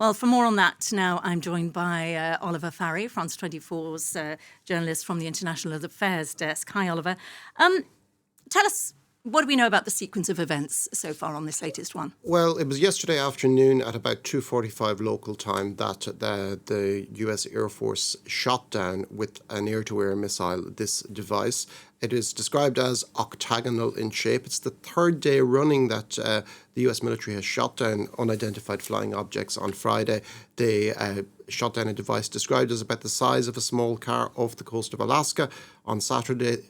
Well, for more on that now, I'm joined by Oliver Farry, France 24's journalist from the International Affairs Desk. Hi, Oliver. Tell us, what do we know about the sequence of events so far on this latest one? Well, it was yesterday afternoon at about 2:45 local time that the US Air Force shot down with an air-to-air missile this device. It is described as octagonal in shape. It's the third day running that the US military has shot down unidentified flying objects. On Friday, they shot down a device described as about the size of a small car off the coast of Alaska. On Saturday,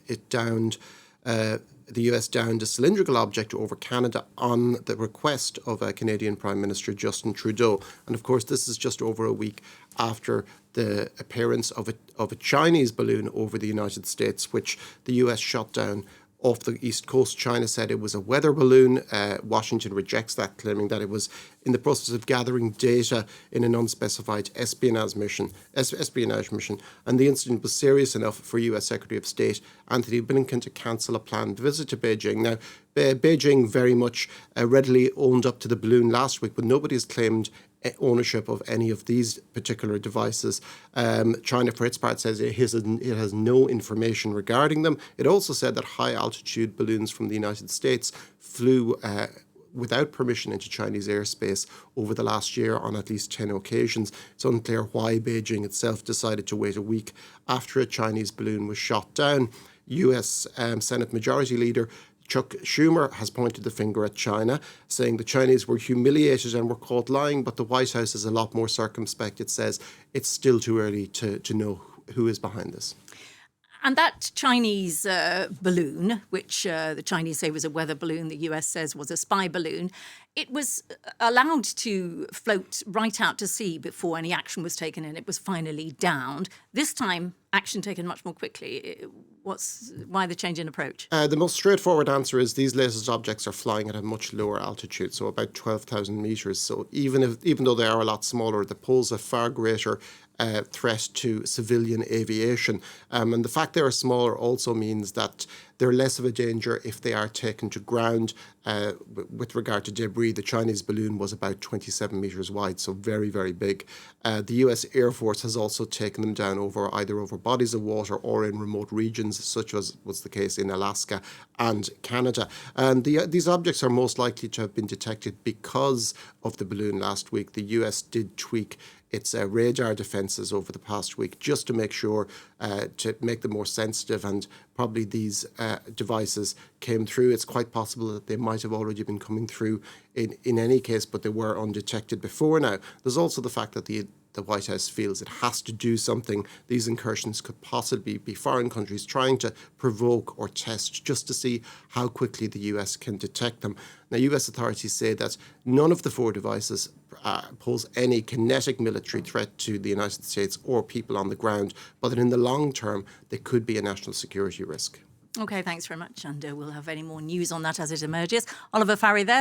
the US downed a cylindrical object over Canada on the request of Canadian Prime Minister Justin Trudeau. And of course, this is just over a week after the appearance of a Chinese balloon over the United States, which the US shot down off the East Coast. China said it was a weather balloon. Washington rejects that, claiming that it was in the process of gathering data in an unspecified espionage mission. And the incident was serious enough for US Secretary of State Antony Blinken to cancel a planned visit to Beijing. Now, Beijing very much readily owned up to the balloon last week, but nobody has claimed ownership of any of these particular devices. China, for its part, says it has no information regarding them. It also said that high-altitude balloons from the United States flew without permission into Chinese airspace over the last year on at least 10 occasions. It's unclear why Beijing itself decided to wait a week after a Chinese balloon was shot down. US Senate Majority Leader Chuck Schumer has pointed the finger at China, saying the Chinese were humiliated and were caught lying, but the White House is a lot more circumspect. It says it's still too early to know who is behind this. And that Chinese balloon, which the Chinese say was a weather balloon, the US says was a spy balloon, it was allowed to float right out to sea before any action was taken, and it was finally downed. This time, action taken much more quickly. Why the change in approach? The most straightforward answer is these latest objects are flying at a much lower altitude, so about 12,000 metres. So even though they are a lot smaller, they pose a far greater threat to civilian aviation. And the fact they are smaller also means that they're less of a danger if they are taken to ground. With regard to debris, the Chinese balloon was about 27 metres wide, so very, very big. The US Air Force has also taken them down either over bodies of water or in remote regions, such as was the case in Alaska and Canada. And these objects are most likely to have been detected because of the balloon last week. The US did tweak its radar defences over the past week just to make sure to make them more sensitive, and probably these devices came through. It's quite possible that they might have already been coming through in any case, but they were undetected before now. There's also the fact that the White House feels it has to do something. These incursions could possibly be foreign countries trying to provoke or test just to see how quickly the US can detect them. Now, US authorities say that none of the four devices pose any kinetic military threat to the United States or people on the ground, but that in the long term, they could be a national security risk. Okay, thanks very much. And we'll have any more news on that as it emerges. Oliver Farry there.